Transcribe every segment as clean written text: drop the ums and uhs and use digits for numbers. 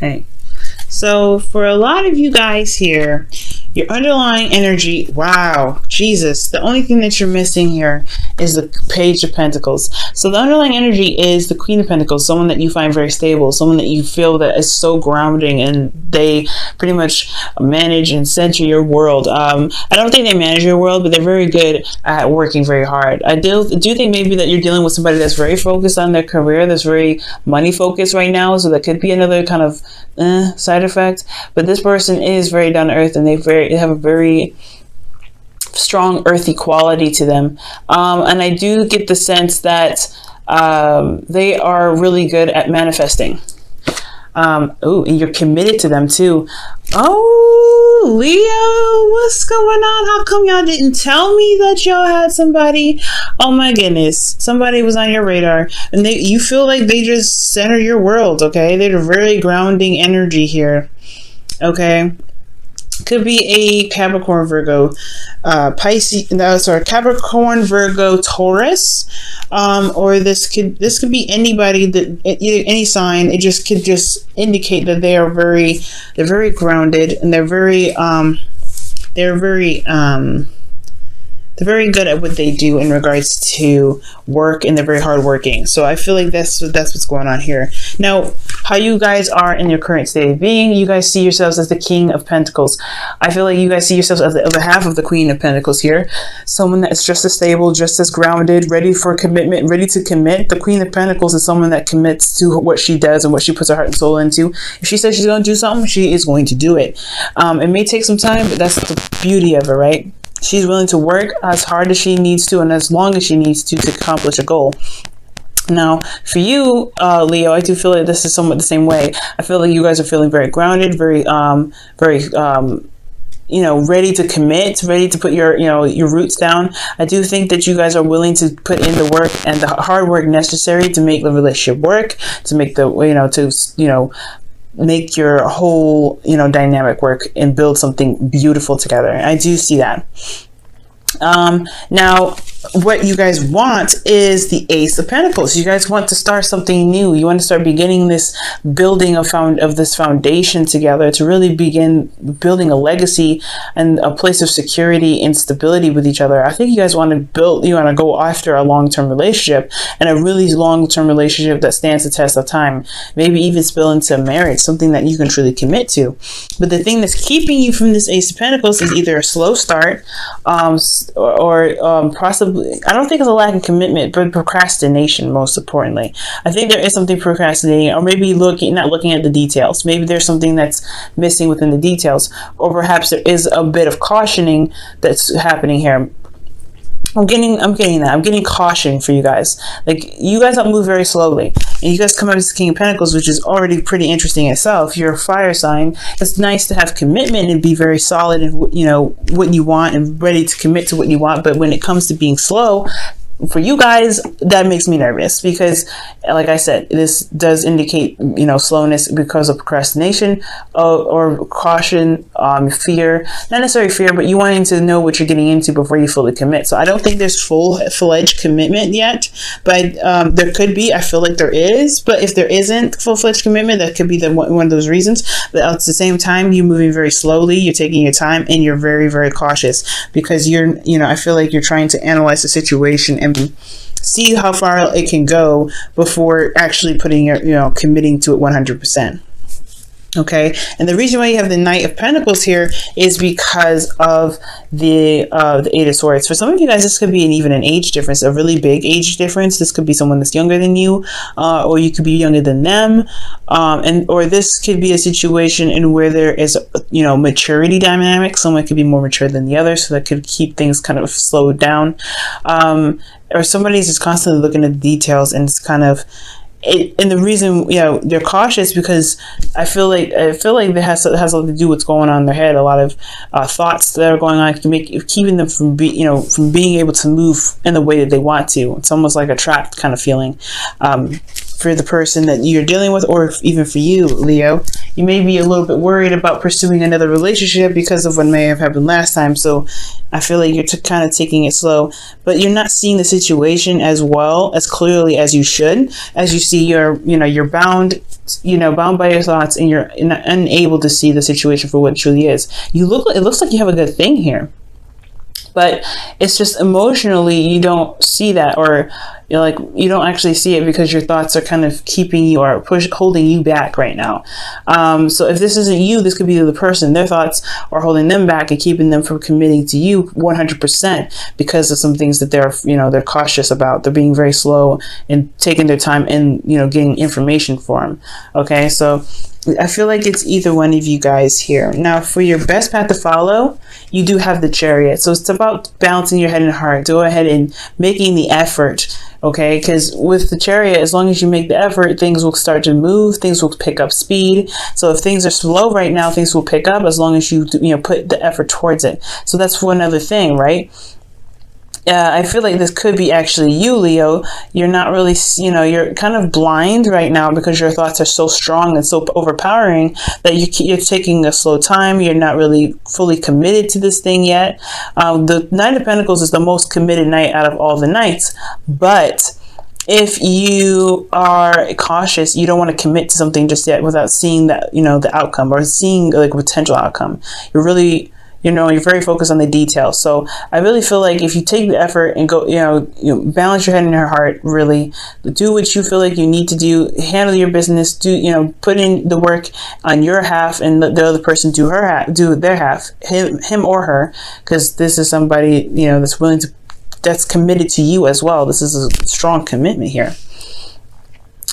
Okay. So for a lot of you guys here, your underlying energy, wow, Jesus, the only thing that you're missing here is the Page of Pentacles. So the underlying energy is the Queen of Pentacles, someone that you find very stable, someone that you feel that is so grounding, and they pretty much manage and center your world. I don't think they manage your world, but they're very good at working very hard. I do think maybe that you're dealing with somebody that's very focused on their career, that's very money focused right now, so that could be another kind of side effect. But this person is very down to earth, and they have a very strong earthy quality to them, and I do get the sense that they are really good at manifesting. Oh, and you're committed to them too. Oh, Leo, what's going on? How come y'all didn't tell me that y'all had somebody? Oh my goodness, somebody was on your radar, and you feel like they just center your world. Okay, they're a very grounding energy here. Okay. Could be a Capricorn, Virgo, Pisces. No, sorry, Capricorn, Virgo, Taurus, or this could be anybody that any sign. It just could indicate that they're very grounded, and they're very good at what they do in regards to work, and they're very hardworking. So I feel like that's what's going on here. Now, how you guys are in your current state of being, you guys see yourselves as the King of Pentacles. I feel like you guys see yourselves as the other half of the Queen of Pentacles here. Someone that's just as stable, just as grounded, ready for commitment, ready to commit. The Queen of Pentacles is someone that commits to what she does and what she puts her heart and soul into. If she says she's going to do something, she is going to do it. It may take some time, but that's the beauty of it, right? She's willing to work as hard as she needs to, and as long as she needs to accomplish a goal. Now, for you, Leo, I do feel like this is somewhat the same way. I feel like you guys are feeling very grounded, very, ready to commit, ready to put your roots down. I do think that you guys are willing to put in the work and the hard work necessary to make the relationship work, to make make your whole dynamic work and build something beautiful together. I do see that. Now, what you guys want is the Ace of Pentacles. You guys want to start something new. You want to start beginning this building of this foundation together, to really begin building a legacy and a place of security and stability with each other. I think you guys want to go after a long-term relationship, and a really long-term relationship that stands the test of time. Maybe even spill into marriage, something that you can truly commit to. But the thing that's keeping you from this Ace of Pentacles is either a slow start, or possibly, I don't think it's a lack of commitment, but procrastination, most importantly. I think there is something procrastinating, or maybe not looking at the details. Maybe there's something that's missing within the details, or perhaps there is a bit of cautioning that's happening here. I'm getting that. I'm getting caution for you guys. Like, you guys don't move very slowly, and you guys come out as the King of Pentacles, which is already pretty interesting itself. You're a fire sign. It's nice to have commitment and be very solid in what you want, and ready to commit to what you want. But when it comes to being slow, for you guys, that makes me nervous, because, like I said, this does indicate, slowness because of procrastination, or caution, fear, not necessarily fear, but you wanting to know what you're getting into before you fully commit. So I don't think there's full-fledged commitment yet, but there could be. I feel like there is, but if there isn't full-fledged commitment, that could be one of those reasons. But at the same time, you're moving very slowly, you're taking your time, and you're very, very cautious, because I feel like you're trying to analyze the situation and see how far it can go before actually committing to it 100%. Okay, and the reason why you have the Knight of Pentacles here is because of the Eight of Swords. For some of you guys, this could be even an age difference, a really big age difference. This could be someone that's younger than you, or you could be younger than them, or this could be a situation in where there is maturity dynamic. Someone could be more mature than the other, so that could keep things kind of slowed down, or somebody's just constantly looking at the details, and it's kind of and the reason they're cautious, because I feel like it has something to do with what's going on in their head. A lot of thoughts that are going on keeping them from being able to move in the way that they want to. It's almost like a trapped kind of feeling for the person that you're dealing with, or even for you, Leo. You may be a little bit worried about pursuing another relationship because of what may have happened last time. So I feel like you're kind of taking it slow, but you're not seeing the situation as well, as clearly as you should. As you see, you're bound by your thoughts, and you're unable to see the situation for what it truly is. It looks like you have a good thing here, but it's just emotionally you don't see that, or you don't actually see it because your thoughts are kind of keeping you or holding you back right now. So if this isn't you, this could be the person. Their thoughts are holding them back and keeping them from committing to you 100% because of some things that they're cautious about. They're being very slow and taking their time and getting information for them. Okay, so I feel like it's either one of you guys here. Now, for your best path to follow, you do have the Chariot. So it's about balancing your head and heart. Go ahead and making the effort, okay? Because with the Chariot, as long as you make the effort, things will start to move. Things will pick up speed. So if things are slow right now, things will pick up as long as you put the effort towards it. So that's one other thing, right? I feel like this could be actually you, Leo. You're not really, you're kind of blind right now because your thoughts are so strong and so overpowering that you're taking a slow time. You're not really fully committed to this thing yet. The Knight of Pentacles is the most committed knight out of all the knights, but if you are cautious, you don't want to commit to something just yet without seeing that, the outcome, or seeing like a potential outcome. You're really, you're very focused on the details. So I really feel like if you take the effort and go, balance your head and your heart, really do what you feel like you need to do, handle your business, put in the work on your half, and let the other person do their half, him or her, because this is somebody, that's committed to you as well. This is a strong commitment here.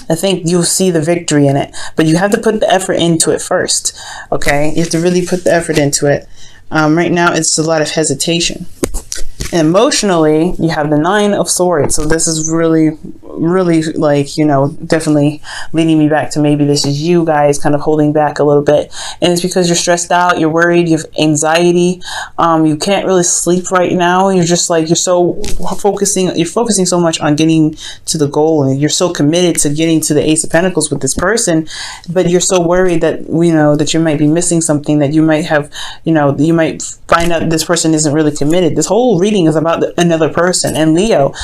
I think you'll see the victory in it, but you have to put the effort into it first. Okay, you have to really put the effort into it. Right now, it's a lot of hesitation. Emotionally, you have the Nine of Swords. So this is really, really definitely leading me back to maybe this is you guys kind of holding back a little bit. And it's because you're stressed out, you're worried, you have anxiety. You can't really sleep right now. You're just you're focusing so much on getting to the goal, and you're so committed to getting to the Ace of Pentacles with this person, but you're so worried that, that you might be missing something, that you might have, you might find out this person isn't really committed. This whole reading is about another person. And Leo,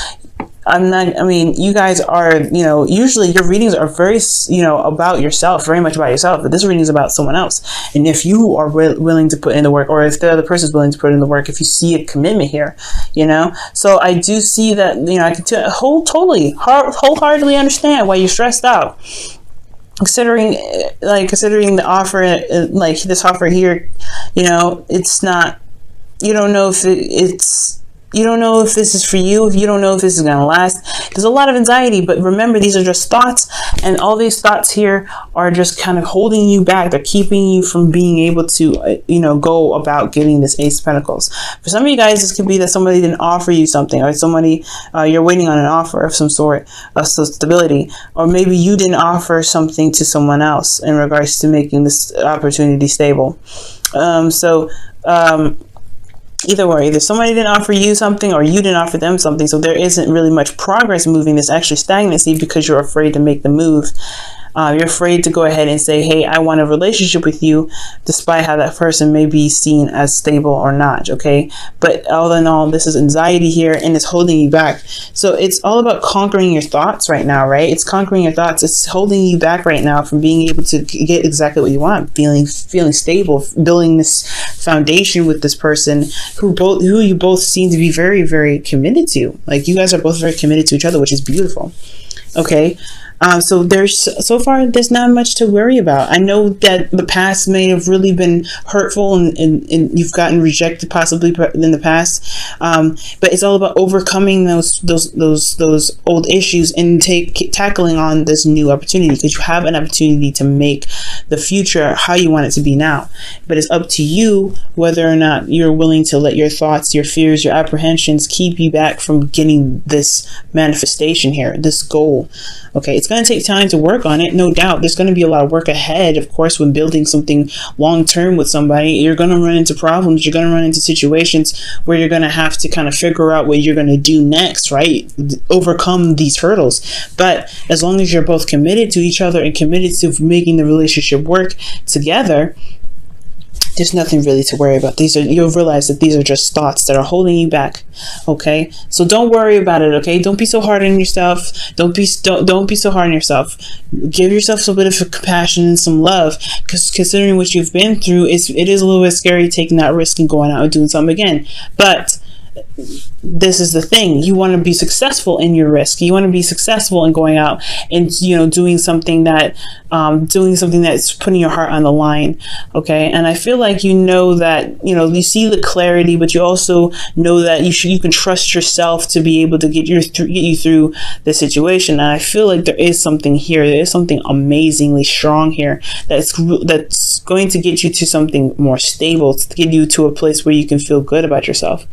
you guys are, usually your readings are very, about yourself, very much about yourself, but this reading is about someone else. And if you are willing to put in the work, or if the other person is willing to put in the work, if you see a commitment here, so I do see that, I can wholeheartedly understand why you're stressed out. Considering the offer, this offer here, it's not, you don't know if you don't know if this is for you, if you don't know if this is going to last. There's a lot of anxiety, but remember, these are just thoughts, and all these thoughts here are just kind of holding you back. They're keeping you from being able to, go about getting this Ace of Pentacles. For some of you guys, this could be that somebody didn't offer you something, or somebody, you're waiting on an offer of some sort of stability, or maybe you didn't offer something to someone else in regards to making this opportunity stable. Either way, either somebody didn't offer you something or you didn't offer them something. So there isn't really much progress moving. There's actually stagnancy because you're afraid to make the move. You're afraid to go ahead and say, hey, I want a relationship with you, despite how that person may be seen as stable or not. Okay. But all in all, this is anxiety here, and it's holding you back. So it's all about conquering your thoughts right now, right? It's conquering your thoughts. It's holding you back right now from being able to get exactly what you want, feeling stable, building this foundation with this person who you both seem to be very, very committed to. Like, you guys are both very committed to each other, which is beautiful. Okay. So so far there's not much to worry about. I know that the past may have really been hurtful, and you've gotten rejected possibly in the past. But it's all about overcoming those old issues and tackling on this new opportunity, because you have an opportunity to make the future how you want it to be now. But it's up to you whether or not you're willing to let your thoughts, your fears, your apprehensions keep you back from getting this manifestation here, this goal. Okay, it's going to take time to work on it, no doubt. There's going to be a lot of work ahead. Of course, when building something long-term with somebody, you're going to run into problems. You're going to run into situations where you're going to have to kind of figure out what you're going to do next, right? Overcome these hurdles. But as long as you're both committed to each other and committed to making the relationship relationship work together, there's nothing really to worry about. You'll realize that these are just thoughts that are holding you back. Okay, so don't worry about it. Okay, don't be so hard on yourself. Don't be so hard on yourself. Give yourself a bit of compassion and some love, because considering what you've been through, it is a little bit scary taking that risk and going out and doing something again. But this is the thing, you want to be successful in your risk. You want to be successful in going out and doing something that's putting your heart on the line. Okay, and I feel like that you see the clarity, but you also know that you can trust yourself to be able to get you through the situation. And I feel like there is something here. There is something amazingly strong here that's going to get you to something more stable, to get you to a place where you can feel good about yourself.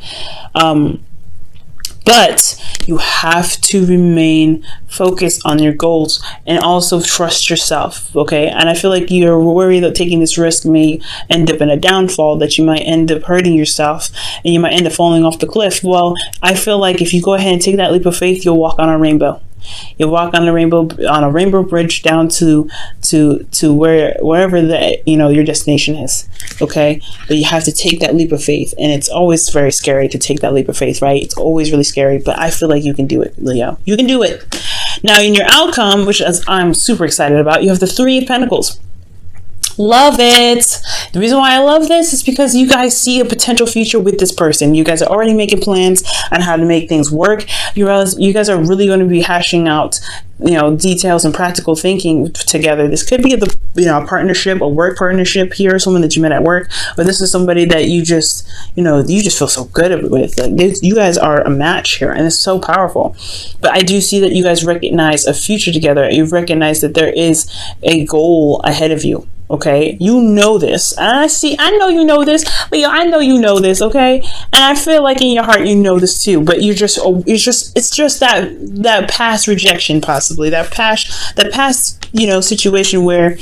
But you have to remain focused on your goals and also trust yourself. Okay, and I feel like you're worried that taking this risk may end up in a downfall, that you might end up hurting yourself and you might end up falling off the cliff. Well, I feel like if you go ahead and take that leap of faith, you'll walk on a rainbow. You'll walk on a rainbow bridge down to wherever your destination is. Okay, but you have to take that leap of faith, and it's always very scary to take that leap of faith, right? It's always really scary, but I feel like you can do it, Leo. You can do it. Now, in your outcome, which I'm super excited about, you have the Three of Pentacles. Love it. The reason why I love this is because you guys see a potential future with this person. You guys are already making plans on how to make things work. You guys are really going to be hashing out details and practical thinking together. This could be a partnership, a work partnership here, someone that you met at work, or this is somebody that you just feel so good with. Like, you guys are a match here, and it's so powerful. But I do see that you guys recognize a future together. You recognize that there is a goal ahead of you. Okay, you know this, and I know you know this, Leo. I know you know this, okay, and I feel like in your heart you know this too. But it's just that past rejection, possibly that past situation where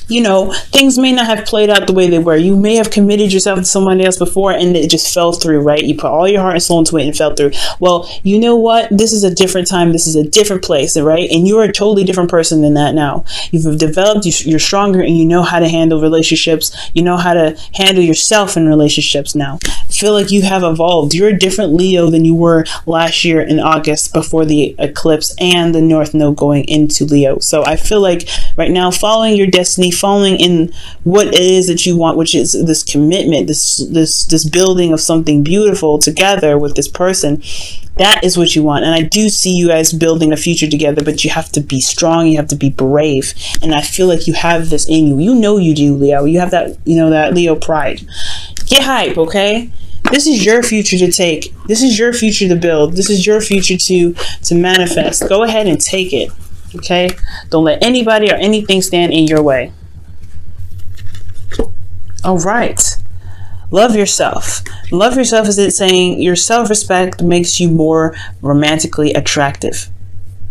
things may not have played out the way they were. You may have committed yourself to somebody else before and it just fell through, right? You put all your heart and soul into it and fell through. Well, you know what? This is a different time. This is a different place, right? And you're a totally different person than that now. You've developed, you're stronger, and you know how to handle relationships. You know how to handle yourself in relationships now. I feel like you have evolved. You're a different Leo than you were last year in August before the eclipse and the North Node going into Leo. So I feel like right now, following your destiny, following in what it is that you want, which is this commitment, this building of something beautiful together with this person, that is what you want. And I do see you guys building a future together, but you have to be strong, you have to be brave, and I feel like you have this in you. You do, Leo. You have that that Leo pride. Get hype, okay? This is your future to take. This is your future to build. This is your future to manifest. Go ahead and take it. Okay? Don't let anybody or anything stand in your way. All right. Love yourself. Love yourself is it saying your self-respect makes you more romantically attractive.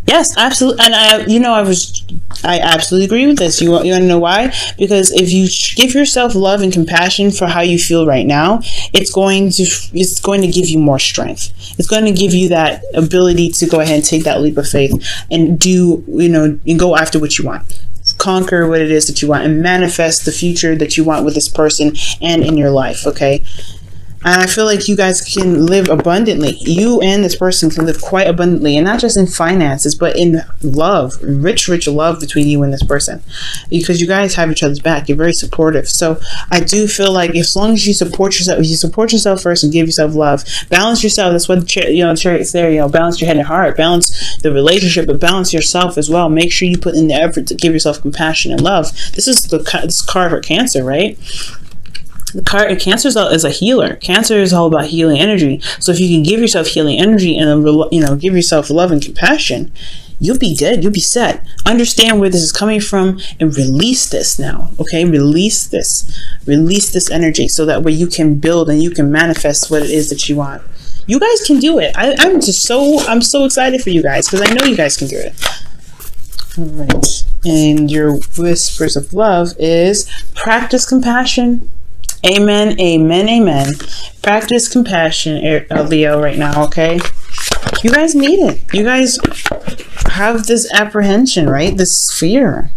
Yes, absolutely. And I absolutely agree with this. You want to know why? Because if you give yourself love and compassion for how you feel right now, it's going to give you more strength. It's going to give you that ability to go ahead and take that leap of faith and and go after what you want. Conquer what it is that you want and manifest the future that you want with this person and in your life. Okay. And I feel like you guys can live abundantly. You and this person can live quite abundantly, and not just in finances, but in love, rich love between you and this person, because you guys have each other's back. You're very supportive. So I do feel like as long as you support yourself first and give yourself love, balance yourself. That's what the chariot's there. Balance your head and heart, balance the relationship, but balance yourself as well. Make sure you put in the effort to give yourself compassion and love. This is this card for Cancer, right? Cancer is a healer. Cancer is all about healing energy. So if you can give yourself healing energy and give yourself love and compassion, you'll be good. You'll be set. Understand where this is coming from and release this now. Okay, release this energy so that way you can build and you can manifest what it is that you want. You guys can do it. I'm so excited for you guys because I know you guys can do it. All right, and your whispers of love is practice compassion. Amen, amen, amen. Practice compassion, Leo, right now, okay? You guys need it. You guys have this apprehension, right? This fear.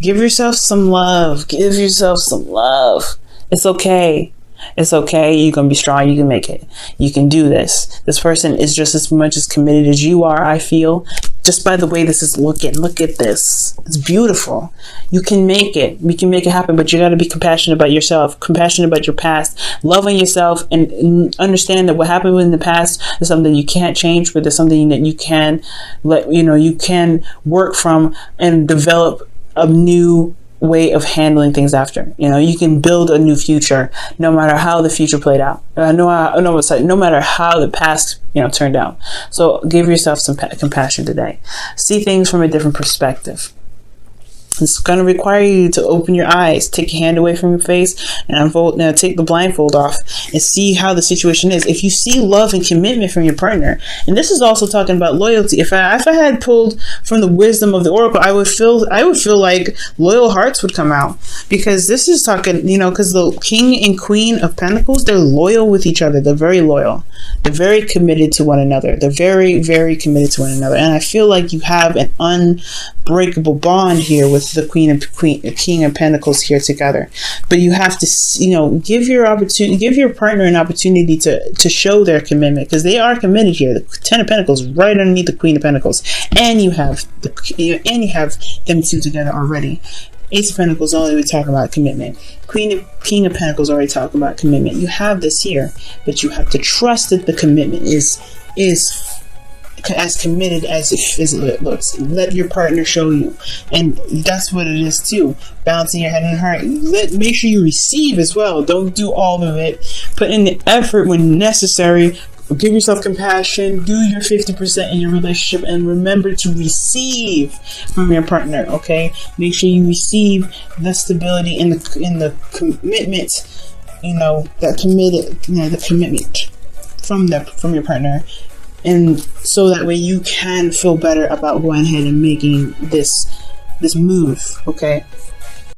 Give yourself some love. Give yourself some love. It's okay. It's okay. You're going to be strong. You can make it. You can do this. This person is just as much as committed as you are, I feel. Just by the way this is looking. Look at this. It's beautiful. You can make it. You can make it happen, but you got to be compassionate about yourself, compassionate about your past, loving yourself, and understand that what happened in the past is something you can't change, but there's something that you can you can work from and develop a new way of handling things after. You can build a new future no matter how the future played out. No matter how the past turned out. So give yourself some compassion today. See things from a different perspective. It's going to require you to open your eyes, take your hand away from your face, and take the blindfold off and see how the situation is. If you see love and commitment from your partner, and this is also talking about loyalty. If I had pulled from the wisdom of the oracle, I would feel like loyal hearts would come out, because this is talking, because the King and Queen of Pentacles, they're loyal with each other. They're very loyal. They're very committed to one another. They're very, very committed to one another. And I feel like you have an unbreakable bond here with the King of Pentacles here together. But you have to, give your partner an opportunity to show their commitment, because they are committed here. The Ten of Pentacles right underneath the Queen of Pentacles, and you have them two together already. Ace of Pentacles already talking about commitment. King of Pentacles already talking about commitment. You have this here, but you have to trust that the commitment is as committed as it looks. Let your partner show you, and that's what it is too. Balancing your head and heart. Make sure you receive as well. Don't do all of it. Put in the effort when necessary. Give yourself compassion. Do your 50% in your relationship, and remember to receive from your partner. Okay, make sure you receive the stability in the commitment. The commitment from your partner. And so that way you can feel better about going ahead and making this move, okay?